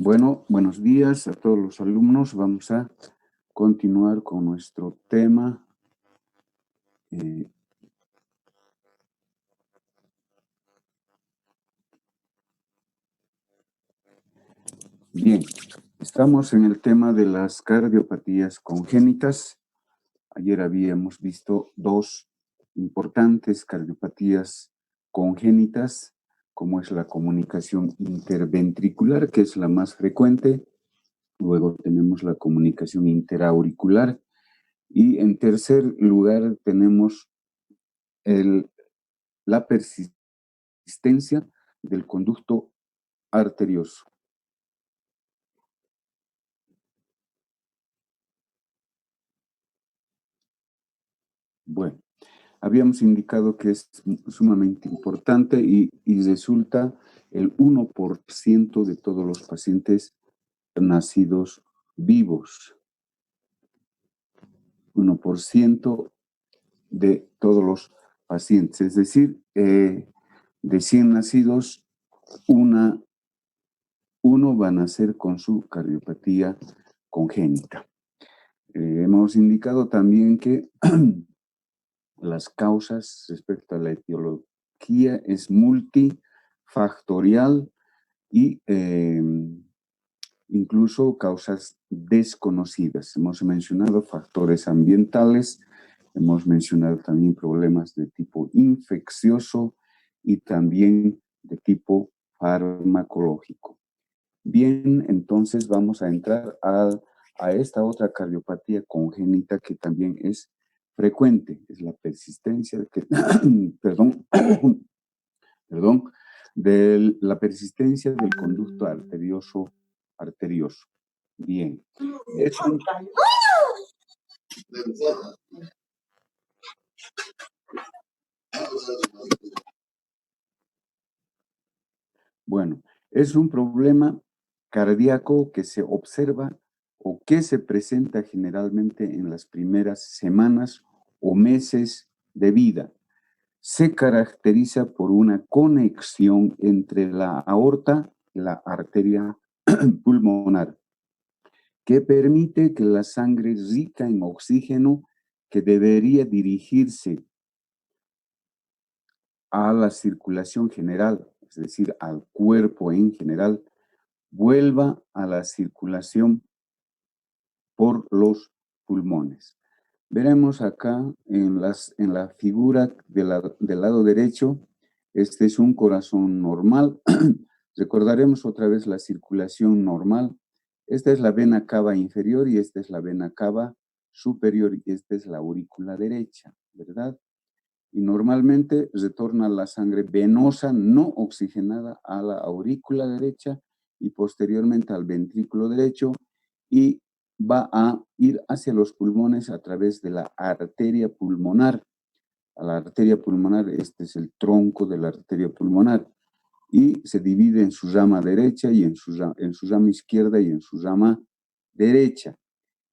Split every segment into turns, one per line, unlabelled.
Bueno, buenos días a todos los alumnos. Vamos a continuar con nuestro tema. Bien, estamos en el tema de las cardiopatías congénitas. Ayer habíamos visto dos importantes cardiopatías congénitas, como es la comunicación interventricular, que es la más frecuente. Luego tenemos la comunicación interauricular. Y en tercer lugar tenemos la persistencia del conducto arterioso. Bueno, habíamos indicado que es sumamente importante y resulta el 1% de todos los pacientes nacidos vivos. 1% de todos los pacientes, es decir, de 100 nacidos, uno va a nacer con su cardiopatía congénita. Hemos indicado también que las causas respecto a la etiología es multifactorial y incluso causas desconocidas. Hemos mencionado factores ambientales, hemos mencionado también problemas de tipo infeccioso y también de tipo farmacológico. Bien, entonces vamos a entrar a esta otra cardiopatía congénita que también es frecuente, es la persistencia de la persistencia del conducto arterioso. Bien. Bueno, es un problema cardíaco que se observa o que se presenta generalmente en las primeras semanas o meses de vida. Se caracteriza por una conexión entre la aorta y la arteria pulmonar, que permite que la sangre rica en oxígeno que debería dirigirse a la circulación general, es decir, al cuerpo en general, vuelva a la circulación por los pulmones. Veremos acá en la figura del lado derecho, este es un corazón normal. Recordaremos otra vez la circulación normal. Esta es la vena cava inferior y esta es la vena cava superior y esta es la aurícula derecha, ¿verdad? Y normalmente retorna la sangre venosa no oxigenada a la aurícula derecha y posteriormente al ventrículo derecho y va a ir hacia los pulmones a través de la arteria pulmonar. A la arteria pulmonar, este es el tronco de la arteria pulmonar y se divide en su rama derecha y en su rama izquierda y en su rama derecha.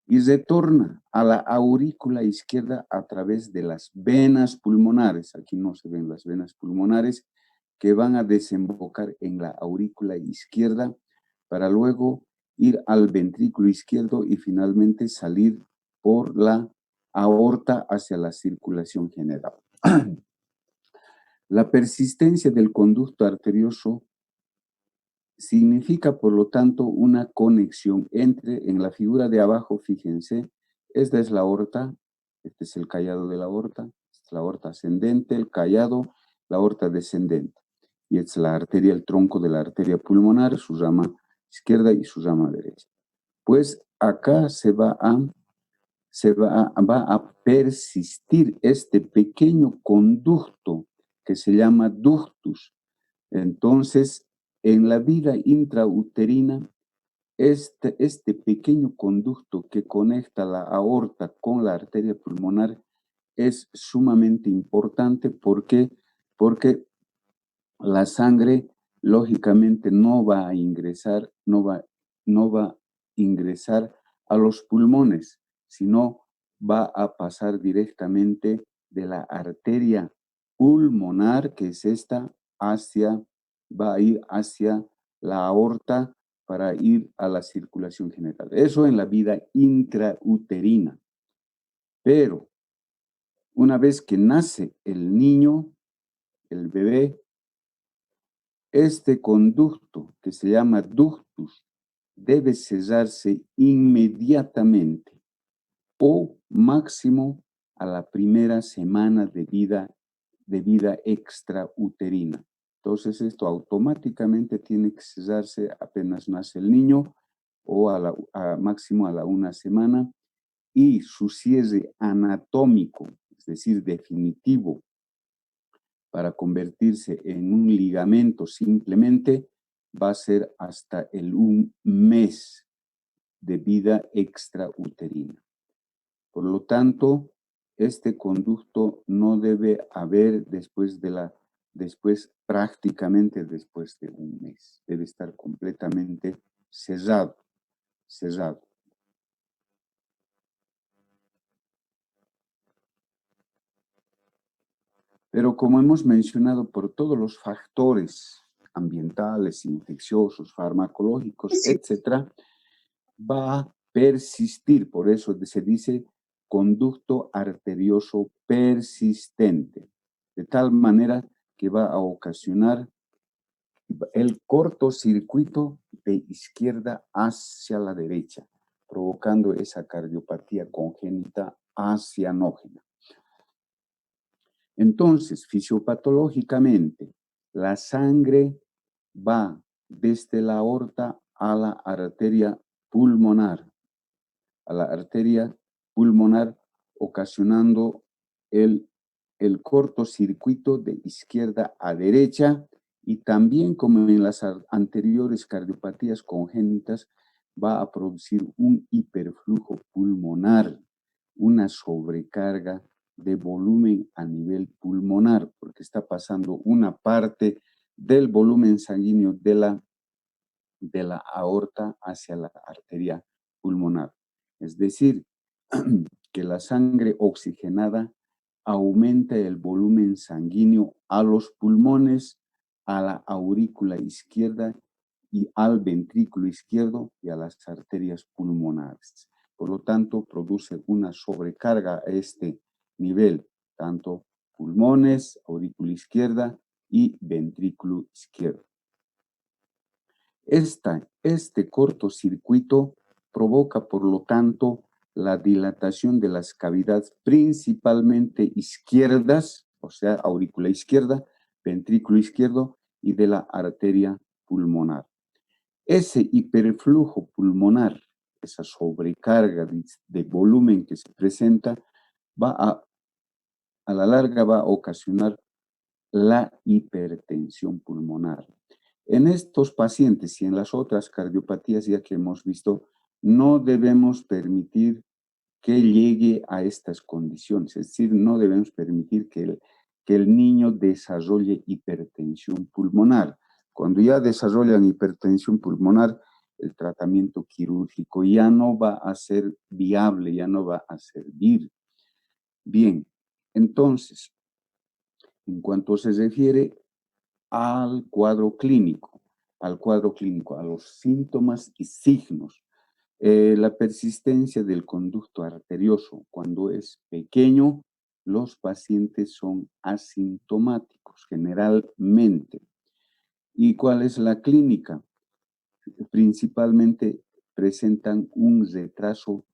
Y retorna a la aurícula izquierda a través de las venas pulmonares. Aquí no se ven las venas pulmonares que van a desembocar en la aurícula izquierda para luego ir al ventrículo izquierdo y finalmente salir por la aorta hacia la circulación general. La persistencia del conducto arterioso significa, por lo tanto, una conexión entre, en la figura de abajo, fíjense, esta es la aorta, este es el callado de la aorta, esta es la aorta ascendente, el callado, la aorta descendente. Y esta es la arteria, el tronco de la arteria pulmonar, su rama izquierda y su rama derecha. Pues acá va a persistir este pequeño conducto que se llama ductus. Entonces, en la vida intrauterina este pequeño conducto que conecta la aorta con la arteria pulmonar es sumamente importante. ¿Por qué? Porque la sangre lógicamente no va a ingresar a los pulmones, sino va a pasar directamente de la arteria pulmonar, que es esta, va a ir hacia la aorta para ir a la circulación general. Eso en la vida intrauterina. Pero una vez que nace el niño, el bebé, este conducto, que se llama ductus, debe cerrarse inmediatamente o máximo a la primera semana de vida extrauterina. Entonces, esto automáticamente tiene que cerrarse apenas nace el niño o máximo a la una semana, y su cierre anatómico, es decir, definitivo, para convertirse en un ligamento simplemente, va a ser hasta un mes de vida extrauterina. Por lo tanto, este conducto no debe haber prácticamente después de un mes. Debe estar completamente cerrado. Pero como hemos mencionado, por todos los factores ambientales, infecciosos, farmacológicos, etcétera, va a persistir. Por eso se dice conducto arterioso persistente, de tal manera que va a ocasionar el cortocircuito de izquierda hacia la derecha, provocando esa cardiopatía congénita acianógena. Entonces, fisiopatológicamente, la sangre va desde la aorta a la arteria pulmonar, ocasionando el cortocircuito de izquierda a derecha, y también, como en las anteriores cardiopatías congénitas, va a producir un hiperflujo pulmonar, una sobrecarga de volumen a nivel pulmonar, porque está pasando una parte del volumen sanguíneo de la aorta hacia la arteria pulmonar. Es decir, que la sangre oxigenada aumenta el volumen sanguíneo a los pulmones, a la aurícula izquierda y al ventrículo izquierdo y a las arterias pulmonares. Por lo tanto, produce una sobrecarga a este nivel, tanto pulmones, aurícula izquierda y ventrículo izquierdo. Este cortocircuito provoca, por lo tanto, la dilatación de las cavidades principalmente izquierdas, o sea, aurícula izquierda, ventrículo izquierdo y de la arteria pulmonar. Ese hiperflujo pulmonar, esa sobrecarga de volumen que se presenta, a la larga va a ocasionar la hipertensión pulmonar. En estos pacientes y en las otras cardiopatías ya que hemos visto, no debemos permitir que llegue a estas condiciones, es decir, no debemos permitir que el niño desarrolle hipertensión pulmonar. Cuando ya desarrollan hipertensión pulmonar, el tratamiento quirúrgico ya no va a ser viable, ya no va a servir. Bien, entonces, en cuanto se refiere al cuadro clínico, a los síntomas y signos. La persistencia del conducto arterioso. Cuando es pequeño, los pacientes son asintomáticos generalmente. ¿Y cuál es la clínica? Principalmente presentan un retraso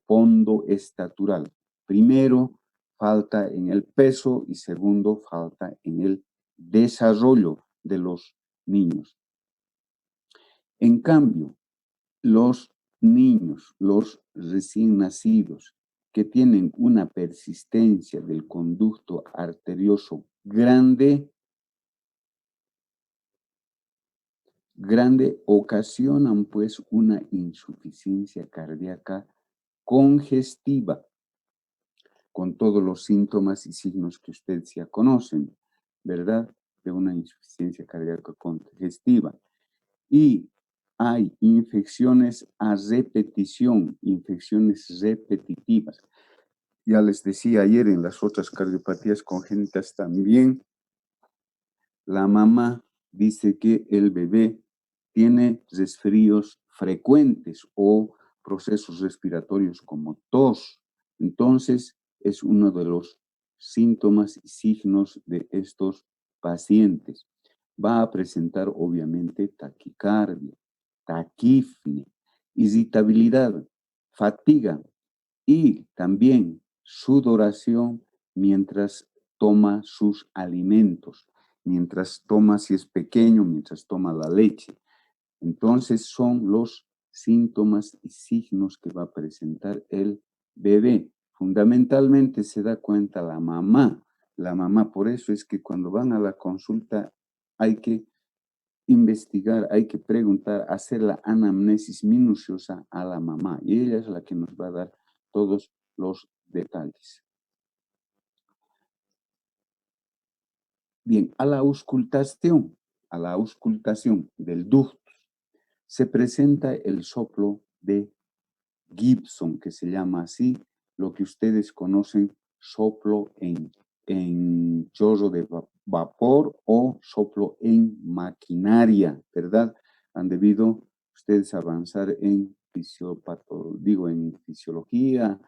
pondoestatural. Primero, falta en el peso, y segundo, falta en el desarrollo de los niños. En cambio, los niños, los recién nacidos, que tienen una persistencia del conducto arterioso grande, grande ocasionan pues una insuficiencia cardíaca congestiva, con todos los síntomas y signos que ustedes ya conocen, ¿verdad? De una insuficiencia cardíaca congestiva. Y hay infecciones a repetición, infecciones repetitivas. Ya les decía ayer en las otras cardiopatías congénitas también, la mamá dice que el bebé tiene resfríos frecuentes o procesos respiratorios como tos. Entonces, es uno de los síntomas y signos de estos pacientes. Va a presentar obviamente taquicardia, taquifnia, irritabilidad, fatiga y también sudoración mientras toma sus alimentos, mientras toma, si es pequeño, mientras toma la leche. Entonces son los síntomas y signos que va a presentar el bebé. Fundamentalmente se da cuenta la mamá. La mamá, por eso es que cuando van a la consulta hay que investigar, hay que preguntar, hacer la anamnesis minuciosa a la mamá y ella es la que nos va a dar todos los detalles. Bien, a la auscultación del ductus se presenta el soplo de Gibson, que se llama así, lo que ustedes conocen soplo en chorro de vapor o soplo en maquinaria, ¿verdad? Han debido ustedes avanzar en en fisiología,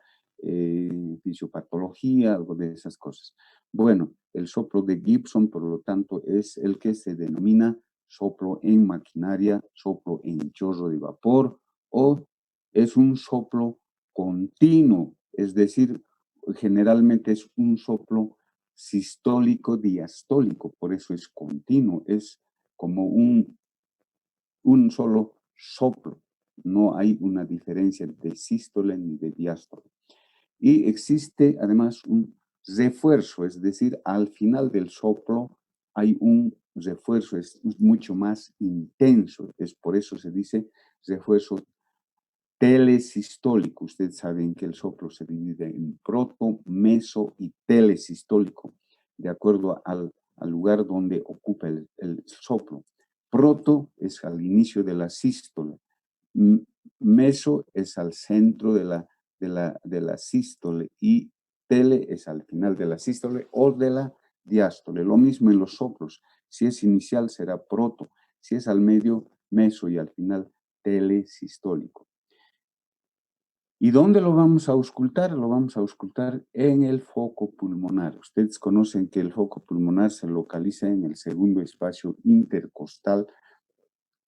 fisiopatología, algo de esas cosas. Bueno, el soplo de Gibson, por lo tanto, es el que se denomina soplo en maquinaria, soplo en chorro de vapor o es un soplo continuo, es decir, generalmente es un soplo sistólico diastólico, por eso es continuo, es como un solo soplo, no hay una diferencia de sístole ni de diástole. Y existe además un refuerzo, es decir, al final del soplo hay un refuerzo, es mucho más intenso, es por eso se dice refuerzo telesistólico. Ustedes saben que el soplo se divide en proto, meso y telesistólico, de acuerdo al lugar donde ocupa el soplo. Proto es al inicio de la sístole, meso es al centro de la sístole y tele es al final de la sístole o de la diástole. Lo mismo en los soplos. Si es inicial será proto, si es al medio, meso y al final telesistólico. ¿Y dónde lo vamos a auscultar? Lo vamos a auscultar en el foco pulmonar. Ustedes conocen que el foco pulmonar se localiza en el segundo espacio intercostal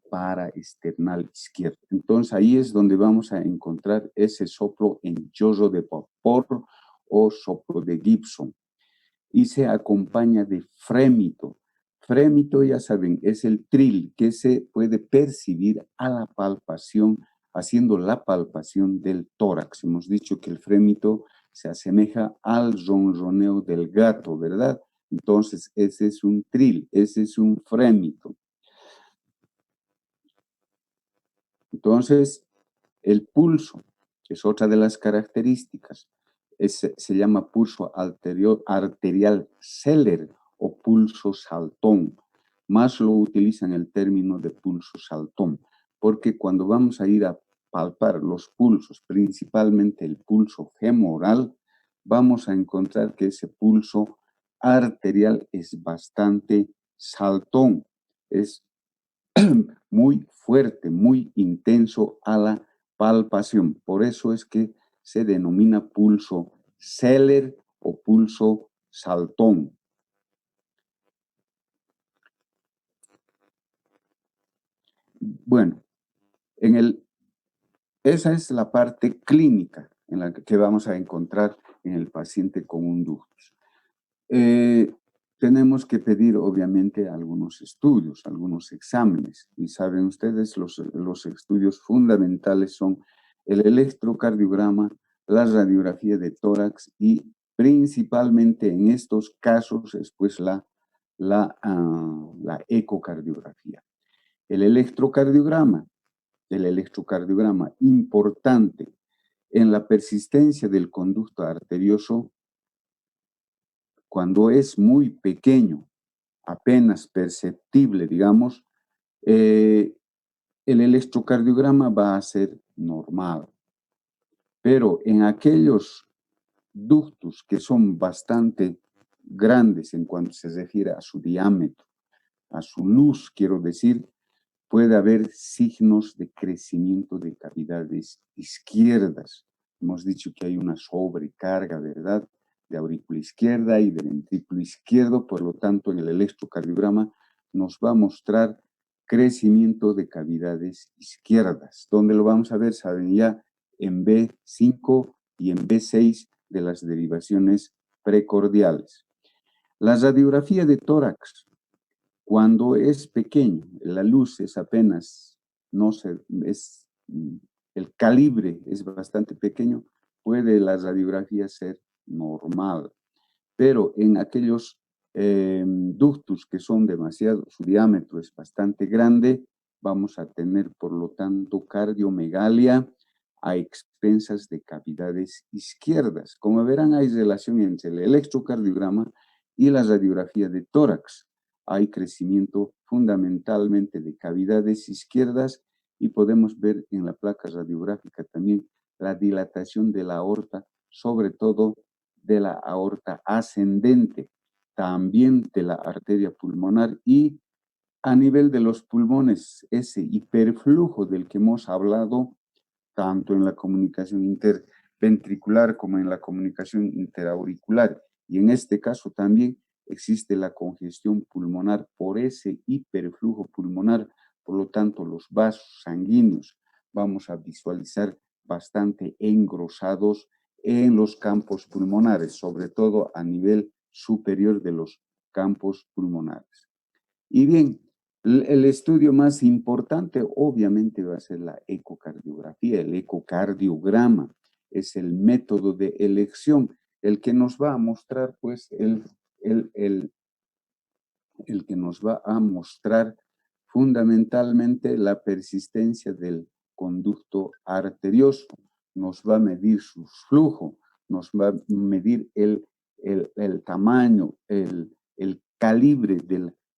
paraesternal izquierdo. Entonces ahí es donde vamos a encontrar ese soplo en chorro de vapor o soplo de Gibson. Y se acompaña de frémito. Frémito, ya saben, es el trill que se puede percibir a la palpación, haciendo la palpación del tórax. Hemos dicho que el frémito se asemeja al ronroneo del gato, ¿verdad? Entonces, ese es un trill, ese es un frémito. Entonces, el pulso, que es otra de las características, se llama pulso arterial Seller o pulso saltón. Más lo utilizan el término de pulso saltón, porque cuando vamos a ir a palpar los pulsos, principalmente el pulso femoral, vamos a encontrar que ese pulso arterial es bastante saltón, es muy fuerte, muy intenso a la palpación. Por eso es que se denomina pulso Seller o pulso saltón. Bueno, esa es la parte clínica en la que vamos a encontrar en el paciente con un ductus. Tenemos que pedir, obviamente, algunos estudios, algunos exámenes. Y saben ustedes, los estudios fundamentales son el electrocardiograma, la radiografía de tórax y principalmente en estos casos es pues la ecocardiografía. El electrocardiograma importante en la persistencia del conducto arterioso, cuando es muy pequeño, apenas perceptible, digamos, el electrocardiograma va a ser normal. Pero en aquellos ductos que son bastante grandes en cuanto se refiere a su diámetro, a su luz, quiero decir, puede haber signos de crecimiento de cavidades izquierdas. Hemos dicho que hay una sobrecarga, ¿verdad?, de aurícula izquierda y de ventrículo izquierdo, por lo tanto, en el electrocardiograma nos va a mostrar crecimiento de cavidades izquierdas. ¿Dónde lo vamos a ver? Saben ya, en B5 y en B6 de las derivaciones precordiales. La radiografía de tórax, cuando es pequeño, la luz es apenas, el calibre es bastante pequeño, puede la radiografía ser normal. Pero en aquellos ductos que son demasiado, su diámetro es bastante grande, vamos a tener, por lo tanto, cardiomegalia a expensas de cavidades izquierdas. Como verán, hay relación entre el electrocardiograma y la radiografía de tórax. Hay crecimiento fundamentalmente de cavidades izquierdas y podemos ver en la placa radiográfica también la dilatación de la aorta, sobre todo de la aorta ascendente, también de la arteria pulmonar y a nivel de los pulmones, ese hiperflujo del que hemos hablado, tanto en la comunicación interventricular como en la comunicación interauricular. Y en este caso también existe la congestión pulmonar por ese hiperflujo pulmonar, por lo tanto los vasos sanguíneos vamos a visualizar bastante engrosados en los campos pulmonares, sobre todo a nivel superior de los campos pulmonares. Y bien, el estudio más importante obviamente va a ser la ecocardiografía, el ecocardiograma. Es el método de elección, el que nos va a mostrar, pues, el que nos va a mostrar fundamentalmente la persistencia del conducto arterioso, nos va a medir su flujo, nos va a medir el tamaño, el calibre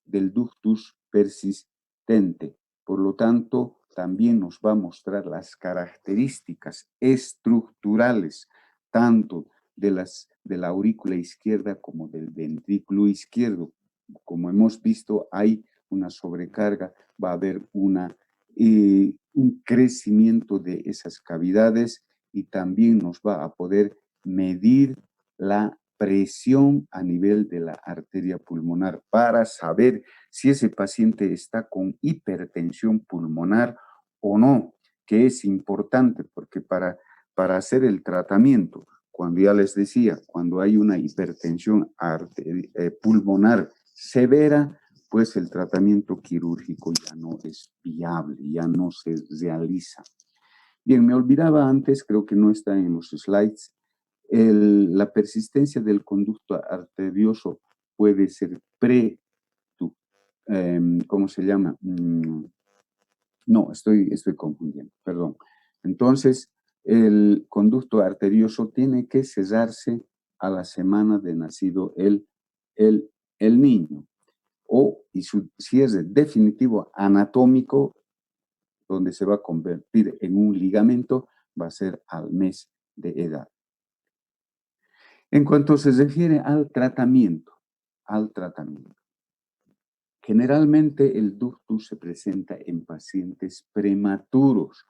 del ductus persistente. Por lo tanto, también nos va a mostrar las características estructurales, tanto de la aurícula izquierda como del ventrículo izquierdo. Como hemos visto, hay una sobrecarga, va a haber un crecimiento de esas cavidades y también nos va a poder medir la presión a nivel de la arteria pulmonar para saber si ese paciente está con hipertensión pulmonar o no, que es importante porque para hacer el tratamiento, cuando ya les decía, cuando hay una hipertensión pulmonar severa, pues el tratamiento quirúrgico ya no es viable, ya no se realiza. Bien, me olvidaba antes, creo que no está en los slides, la persistencia del conducto arterioso puede ser ¿cómo se llama? No, estoy confundiendo, perdón. Entonces, el conducto arterioso tiene que cesarse a la semana de nacido el niño. Y su cierre definitivo anatómico, donde se va a convertir en un ligamento, va a ser al mes de edad. En cuanto se refiere al tratamiento, generalmente el ductus se presenta en pacientes prematuros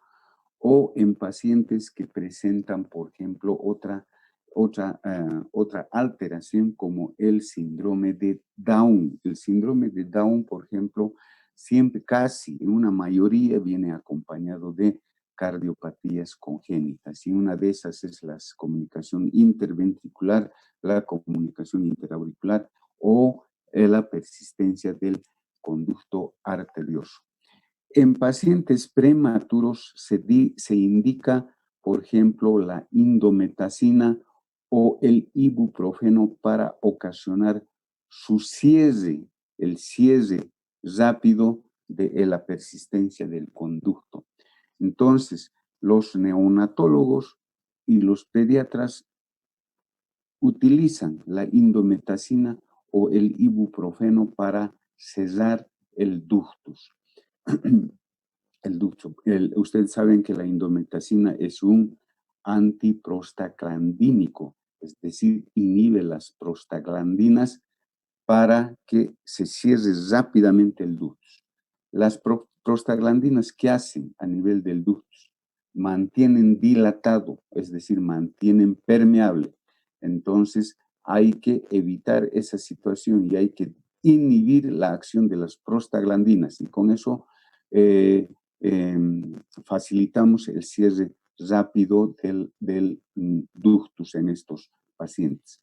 o en pacientes que presentan, por ejemplo, otra alteración como el síndrome de Down. El síndrome de Down, por ejemplo, siempre, casi en una mayoría, viene acompañado de cardiopatías congénitas y una de esas es la comunicación interventricular, la comunicación interauricular o la persistencia del conducto arterioso. En pacientes prematuros se indica, por ejemplo, la indometacina o el ibuprofeno para ocasionar su cierre, el cierre rápido de la persistencia del conducto. Entonces, los neonatólogos y los pediatras utilizan la indometacina o el ibuprofeno para cesar el ductus. El ducto. Ustedes saben que la indometacina es un antiprostaglandínico, es decir, inhibe las prostaglandinas para que se cierre rápidamente el ductus. Las prostaglandinas, ¿qué hacen a nivel del ductus? Mantienen dilatado, es decir, mantienen permeable. Entonces, hay que evitar esa situación y hay que inhibir la acción de las prostaglandinas y con eso facilitamos el cierre rápido del ductus en estos pacientes.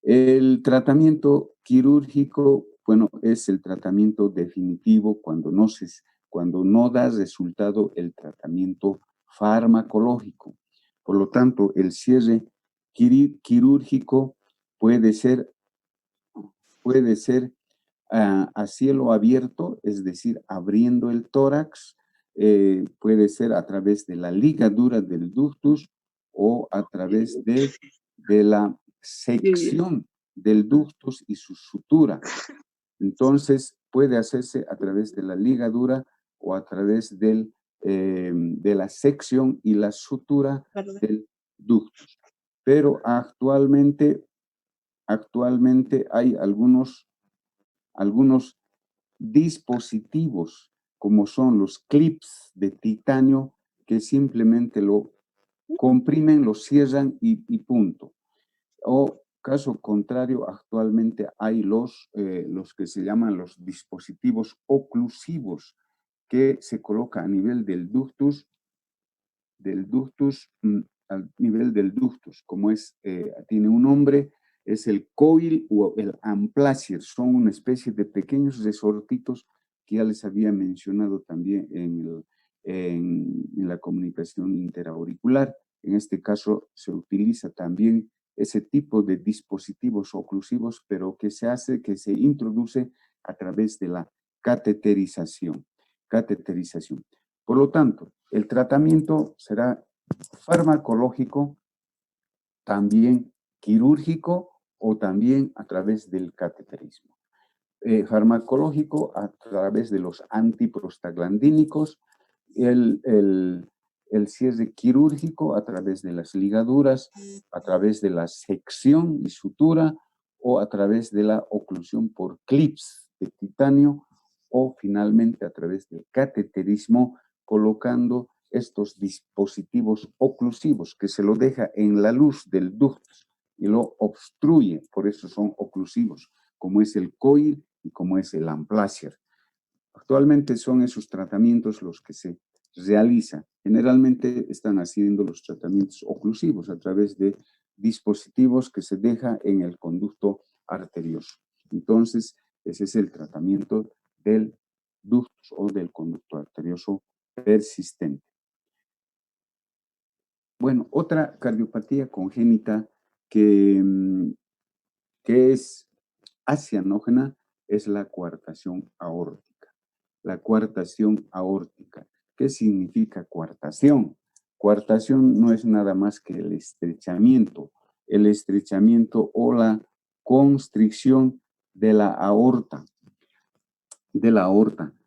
El tratamiento quirúrgico, bueno, es el tratamiento definitivo cuando no da resultado el tratamiento farmacológico. Por lo tanto, el cierre quirúrgico puede ser a cielo abierto, es decir, abriendo el tórax, puede ser a través de la ligadura del ductus o a través de la sección del ductus y su sutura. Entonces, puede hacerse a través de la ligadura o a través de la sección y la sutura del ductus. Pero actualmente hay algunos dispositivos, como son los clips de titanio, que simplemente lo comprimen, lo cierran y punto. O caso contrario, actualmente hay los que se llaman los dispositivos oclusivos, que se coloca a nivel del ductus, al nivel del ductus, como tiene un nombre, es el coil o el amplacier, son una especie de pequeños resortitos que ya les había mencionado también en la comunicación interauricular. En este caso se utiliza también ese tipo de dispositivos oclusivos, pero que se introduce a través de la cateterización. Por lo tanto, el tratamiento será farmacológico, también quirúrgico o también a través del cateterismo. Farmacológico a través de los antiprostaglandínicos, el cierre quirúrgico a través de las ligaduras, a través de la sección y sutura o a través de la oclusión por clips de titanio o finalmente a través del cateterismo colocando estos dispositivos oclusivos que se lo deja en la luz del ductus y lo obstruye, por eso son oclusivos, como es el coil y como es el amplacier. Actualmente son esos tratamientos los que se realizan. Generalmente están haciendo los tratamientos oclusivos a través de dispositivos que se deja en el conducto arterioso. Entonces, ese es el tratamiento del ductus o del conducto arterioso persistente. Bueno, otra cardiopatía congénita que es acianógena es la coartación aórtica. La coartación aórtica. ¿Qué significa coartación? Coartación no es nada más que el estrechamiento o la constricción de la aorta,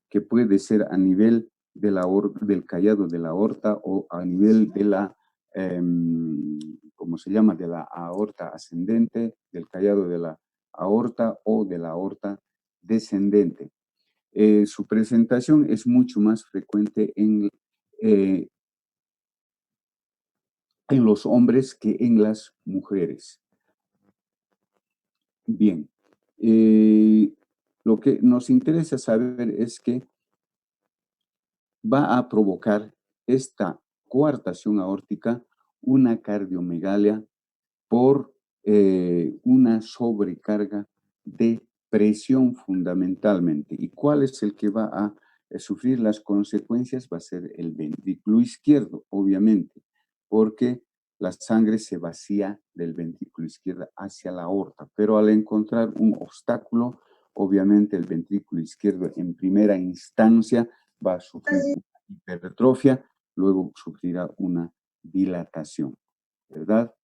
que puede ser a nivel del callado de la aorta o a nivel de la, ¿cómo se llama? De la aorta ascendente, del callado de la aorta o de la aorta descendente. Su presentación es mucho más frecuente en los hombres que en las mujeres. Bien, lo que nos interesa saber es que va a provocar esta coartación aórtica una cardiomegalia por una sobrecarga de presión fundamentalmente. ¿Y cuál es el que va a sufrir las consecuencias? Va a ser el ventrículo izquierdo, obviamente, porque la sangre se vacía del ventrículo izquierdo hacia la aorta, pero al encontrar un obstáculo obviamente el ventrículo izquierdo en primera instancia va a sufrir una hipertrofia, luego sufrirá una dilatación, ¿verdad?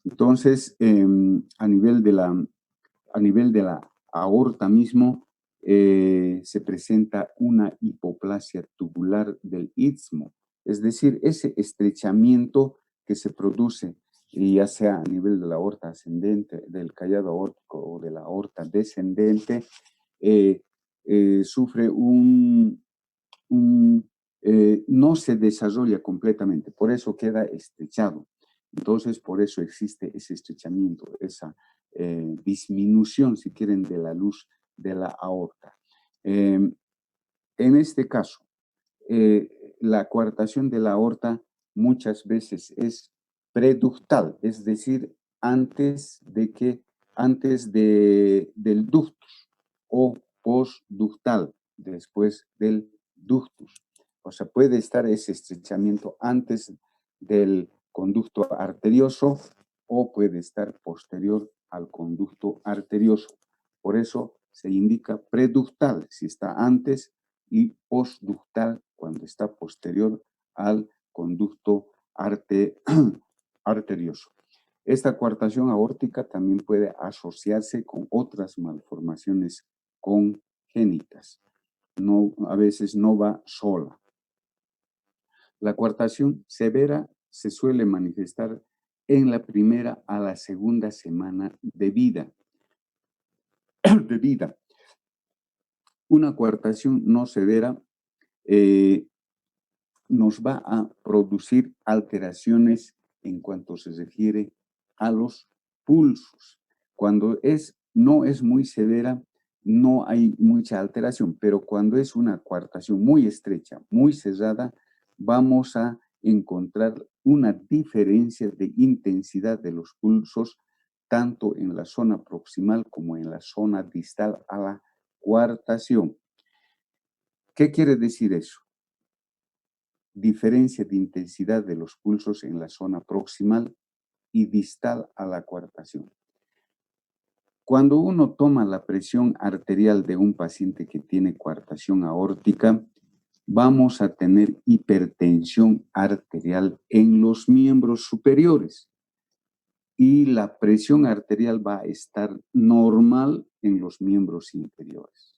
Entonces, a nivel de la aorta mismo, se presenta una hipoplasia tubular del istmo, es decir, ese estrechamiento que se produce, ya sea a nivel de la aorta ascendente, del callado aórtico o de la aorta descendente, sufre no se desarrolla completamente, por eso queda estrechado. Entonces, por eso existe ese estrechamiento, esa disminución, si quieren, de la luz de la aorta. En este caso, la coartación de la aorta muchas veces es preductal, es decir, antes del ductus, o postductal, después del ductus. O sea, puede estar ese estrechamiento antes del conducto arterioso o puede estar posterior al conducto arterioso. Por eso se indica preductal si está antes y postductal cuando está posterior al conducto arterioso. Esta coartación aórtica también puede asociarse con otras malformaciones congénitas. No, a veces no va sola. La coartación severa se suele manifestar en la primera a la segunda semana de vida. Una coartación no severa nos va a producir alteraciones en cuanto se refiere a los pulsos. Cuando no es muy severa, no hay mucha alteración, pero cuando es una coartación muy estrecha, muy cerrada, vamos a encontrar una diferencia de intensidad de los pulsos, tanto en la zona proximal como en la zona distal a la coartación. ¿Qué quiere decir eso? Diferencia de intensidad de los pulsos en la zona proximal y distal a la coartación. Cuando uno toma la presión arterial de un paciente que tiene coartación aórtica, vamos a tener hipertensión arterial en los miembros superiores y la presión arterial va a estar normal en los miembros inferiores.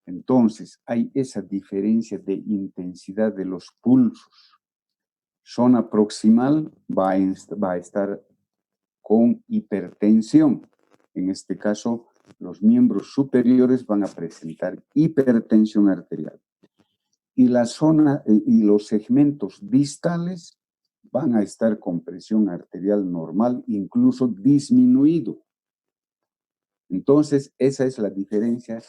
Entonces, hay esa diferencia de intensidad de los pulsos. Zona proximal va a estar con hipertensión. En este caso, los miembros superiores van a presentar hipertensión arterial. Y la zona y los segmentos distales van a estar con presión arterial normal, incluso disminuido. Entonces, esa es la diferencia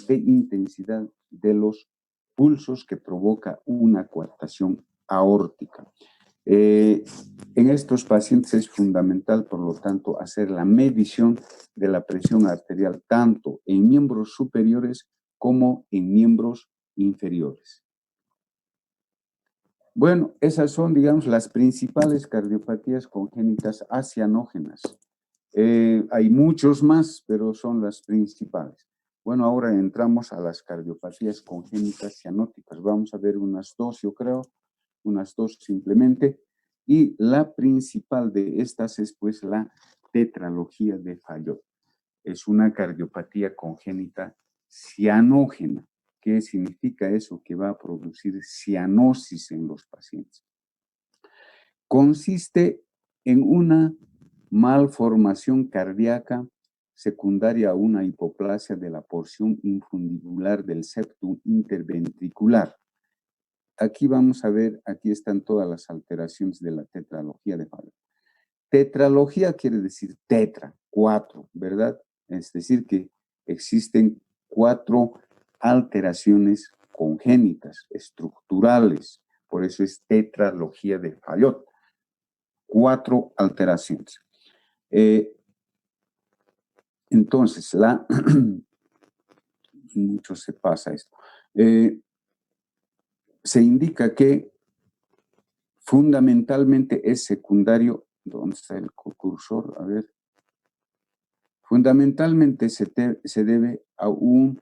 de intensidad de los pulsos que provoca una coartación aórtica. En estos pacientes es fundamental, por lo tanto, hacer la medición de la presión arterial tanto en miembros superiores como en miembros inferiores. Bueno, esas son, digamos, las principales cardiopatías congénitas acianógenas. Hay muchos más, pero son las principales. Bueno, ahora entramos a las cardiopatías congénitas cianóticas. Vamos a ver unas dos, yo creo, unas dos simplemente. Y la principal de estas es pues la tetralogía de Fallot. Es una cardiopatía congénita cianógena. ¿Qué significa eso? Que va a producir cianosis en los pacientes. Consiste en una malformación cardíaca secundaria a una hipoplasia de la porción infundibular del septum interventricular. Aquí vamos a ver, aquí están todas las alteraciones de la tetralogía de Fallot. Tetralogía quiere decir tetra, 4, ¿verdad? Es decir, que existen 4 alteraciones congénitas, estructurales. Por eso es tetralogía de Fallot. 4 alteraciones. Entonces, mucho se pasa esto. Se indica que fundamentalmente es secundario. ¿Dónde está el cursor? A ver. Fundamentalmente se debe a un